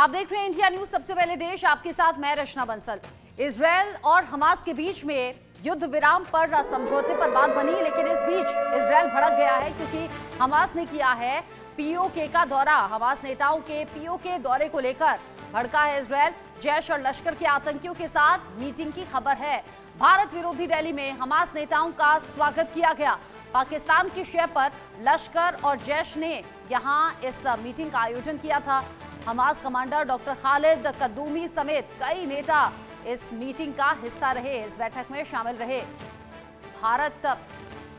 आप देख रहे हैं इंडिया न्यूज। सबसे पहले देश, आपके साथ मैं रचना बंसल। इजरायल और हमास के बीच में युद्ध विराम पर समझौते पर बात बनी, लेकिन इस बीच इजरायल भड़क गया है क्योंकि हमास ने किया है पीओके का दौरा। हमास नेताओं के पीओके दौरे को लेकर भड़का है इजरायल। जैश और लश्कर के आतंकियों के साथ मीटिंग की खबर है। भारत विरोधी रैली में हमास नेताओं का स्वागत किया गया। पाकिस्तान की शय पर लश्कर और जैश ने यहां इस मीटिंग का आयोजन किया था। हमास कमांडर डॉक्टर खालिद कद्दूमी समेत कई नेता इस मीटिंग का हिस्सा रहे, इस बैठक में शामिल रहे। भारत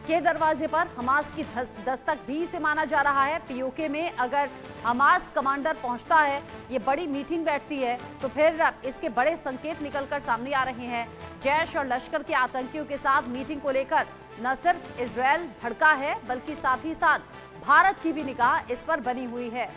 के दरवाजे पर हमास की दस्तक भी इसे माना जा रहा है। पीओके में अगर हमास कमांडर पहुंचता है, ये बड़ी मीटिंग बैठती है, तो फिर इसके बड़े संकेत निकलकर सामने आ रहे हैं। जैश और लश्कर के आतंकियों के साथ मीटिंग को लेकर न सिर्फ इजरायल भड़का है, बल्कि साथ ही साथ भारत की भी निगाह इस पर बनी हुई है।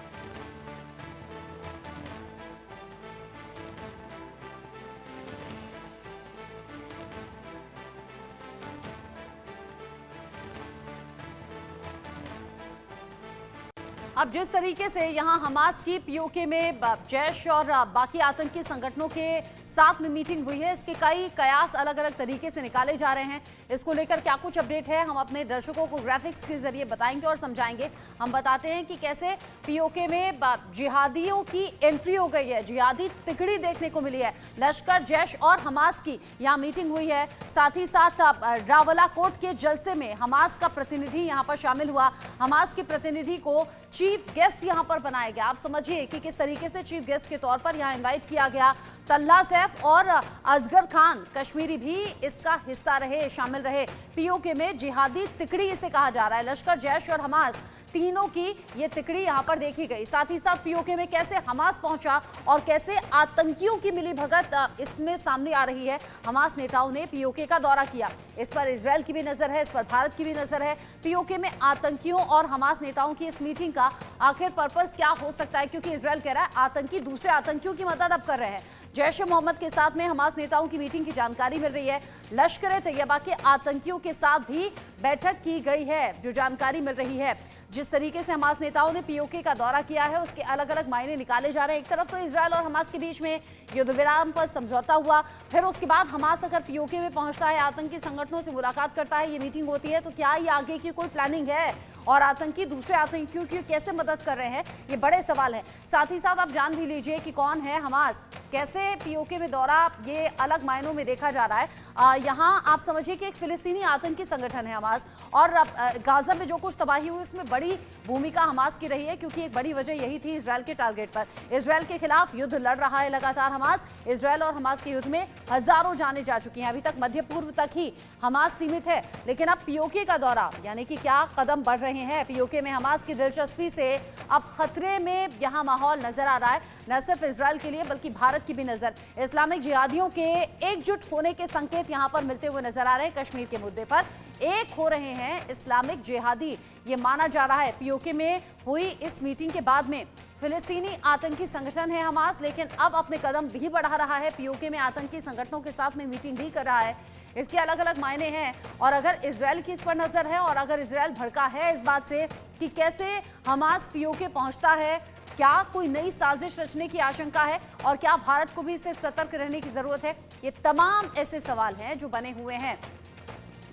अब जिस तरीके से यहां हमास की पीओके में जैश और बाकी आतंकी संगठनों के साथ में मीटिंग हुई है, इसके कई कयास अलग अलग तरीके से निकाले जा रहे हैं। इसको लेकर क्या कुछ अपडेट है, हम अपने दर्शकों को ग्राफिक्स के जरिए बताएंगे और समझाएंगे। हम बताते हैं कि कैसे पीओके में जिहादियों की एंट्री हो गई है, जिहादी तिकड़ी देखने को मिली है। लश्कर, जैश और हमास की यहाँ मीटिंग हुई है। साथ ही साथ रावला कोट के जलसे में हमास का प्रतिनिधि यहाँ पर शामिल हुआ। हमास के प्रतिनिधि को चीफ गेस्ट यहाँ पर बनाया गया। आप समझिए कि किस तरीके से चीफ गेस्ट के तौर पर यहाँ इन्वाइट किया गया। तल्ला सैफ और असगर खान कश्मीरी भी इसका हिस्सा रहे, शामिल रहे। पीओके में जिहादी तिकड़ी इसे कहा जा रहा है। लश्कर, जैश और हमास तीनों की ये तिकड़ी यहाँ पर देखी गई। साथ ही साथ पीओके में कैसे हमास पहुंचा और कैसे आतंकियों की मिलीभगत इसमें सामने आ रही है। हमास नेताओं ने पीओके का दौरा किया, इस पर इजरायल की भी नजर है, इस पर भारत की भी नजर है। पीओके में आतंकियों और हमास नेताओं की इस मीटिंग का आखिर पर्पस क्या हो सकता है, क्योंकि इजरायल कह रहा है आतंकी दूसरे आतंकियों की मदद अब कर रहे हैं। जैश ए मोहम्मद के साथ में हमास नेताओं की मीटिंग की जानकारी मिल रही है। लश्कर तैयबा के आतंकियों के साथ भी बैठक की गई है, जो जानकारी मिल रही है। जिस तरीके से हमास नेताओं ने पीओके का दौरा किया है, उसके अलग अलग मायने निकाले जा रहे हैं। एक तरफ तो इजरायल और हमास के बीच में युद्ध विराम पर समझौता हुआ, फिर उसके बाद हमास अगर पीओके में पहुंचता है, आतंकी संगठनों से मुलाकात करता है, ये मीटिंग होती है, तो क्या ये आगे की कोई प्लानिंग है और आतंकी दूसरे आतंकियों की कैसे मदद कर रहे हैं, ये बड़े सवाल हैं। साथ ही साथ आप जान भी लीजिए कि कौन है हमास, कैसे पीओके में दौरा, ये अलग मायनों में देखा जा रहा है। यहाँ आप समझिए कि एक फिलिस्तीनी आतंकी संगठन है हमास, और गाजा में जो कुछ तबाही हुई उसमें बड़ी भूमिका हमास की रही है, क्योंकि एक बड़ी वजह यही थी इजरायल के टारगेट पर। इजरायल के खिलाफ युद्ध लड़ रहा है लगातार हमास। इजरायल और हमास के युद्ध में हजारों जानें जा चुकी हैं। अभी तक मध्य पूर्व तक ही हमास सीमित है, लेकिन अब पीओके का दौरा, यानी कि क्या कदम बढ़ रहे हैं। पीओके में हमास की दिलचस्पी से अब खतरे में यहां माहौल नजर आ रहा है, न सिर्फ इजरायल के लिए बल्कि भारत की भी नजर। इस्लामिक जिहादियों के एकजुट होने के संकेत यहां पर मिलते हुए नजर आ रहे हैं। कश्मीर के मुद्दे पर एक हो रहे हैं इस्लामिक जिहादी, ये माना जा रहा है। पीओके में हुई इस मीटिंग के बाद में फिलिस्तीनी आतंकी संगठन है हमास, लेकिन अब अपने कदम भी बढ़ा रहा है। पीओके में आतंकी संगठनों के साथ में मीटिंग भी कर रहा है। इसके अलग अलग मायने हैं, और अगर इजरायल की इस पर नजर है, और अगर इजरायल भड़का है इस बात से कि कैसे हमास पीओके पहुंचता है, क्या कोई नई साजिश रचने की आशंका है, और क्या भारत को भी इससे सतर्क रहने की जरूरत है, ये तमाम ऐसे सवाल हैं जो बने हुए हैं।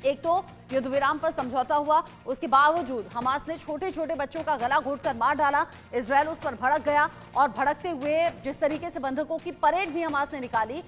एक तो युद्ध विराम पर समझौता हुआ, उसके बावजूद हमास ने छोटे छोटे बच्चों का गला घोंटकर मार डाला। इजरायल उस पर भड़क गया, और भड़कते हुए जिस तरीके से बंधकों की परेड भी हमास ने निकाली,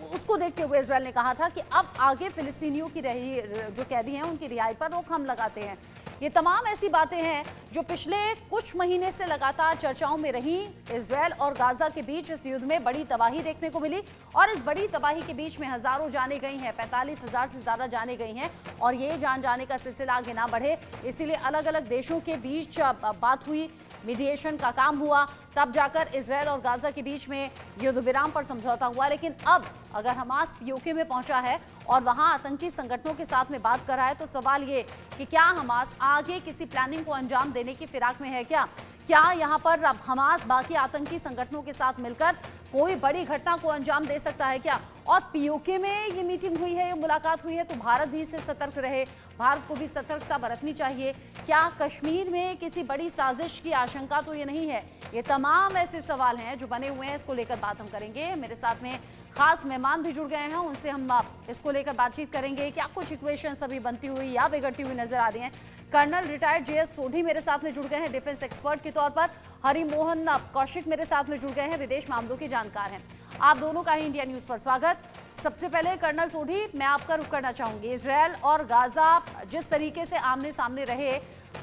उसको देखते हुए इजरायल ने कहा था कि अब आगे फिलिस्तीनियों की जो कैदी हैं उनकी रिहाई पर रोक हम लगाते हैं। ये तमाम ऐसी बातें हैं जो पिछले कुछ महीने से लगातार चर्चाओं में रही। इजरायल और गाजा के बीच इस युद्ध में बड़ी तबाही देखने को मिली, और इस बड़ी तबाही के बीच में हजारों जानें गई हैं, 45,000 से ज्यादा जानें गई हैं, और ये जान जाने का सिलसिला आगे ना बढ़े, इसीलिए अलग अलग देशों के बीच बात हुई, मीडिएशन का काम हुआ, तब जाकर इजरायल और गाजा के बीच में युद्ध विराम पर समझौता हुआ। लेकिन अब अगर हमास पीओके में पहुंचा है और वहां आतंकी संगठनों के साथ में बात कर रहा है, तो सवाल ये कि क्या हमास आगे किसी प्लानिंग को अंजाम देने की फिराक में है क्या? क्या यहाँ पर हमास बाकी आतंकी संगठनों के साथ मिलकर कोई बड़ी घटना को अंजाम दे सकता है क्या? और पीओके में ये मीटिंग हुई है, ये मुलाकात हुई है, तो भारत भी इससे सतर्क रहे, भारत को भी सतर्कता बरतनी चाहिए। क्या कश्मीर में किसी बड़ी साजिश की आशंका तो ये नहीं है? ये तमाम ऐसे सवाल हैं जो बने हुए हैं, इसको लेकर बात हम करेंगे। मेरे साथ में खास मेहमान भी जुड़ गए हैं, उनसे हम इसको लेकर बातचीत करेंगे। क्या कुछ इक्वेशंस अभी बनती हुई या बिगड़ती हुई नजर आ रही हैं? कर्नल रिटायर्ड जेएस सोढी मेरे साथ में जुड़ गए हैं डिफेंस एक्सपर्ट के तौर पर। हरिमोहन कौशिक मेरे साथ में जुड़ गए हैं, विदेश मामलों के जानकार हैं। आप दोनों का ही इंडिया न्यूज पर स्वागत। सबसे पहले कर्नल सोढी, मैं आपका रुख करना चाहूंगी। इजरायल और गाजा जिस तरीके से आमने सामने रहे,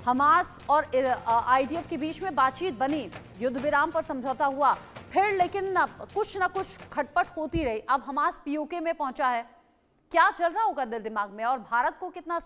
हमास और आईडीएफ के बीच में बातचीत बनी, युद्ध विराम पर समझौता हुआ, फिर लेकिन कुछ ना कुछ खटपट होती रही। अब हमास पीओके में पहुंचा है, क्या चल रहा होगा दिल दिमाग में और भारत को कितना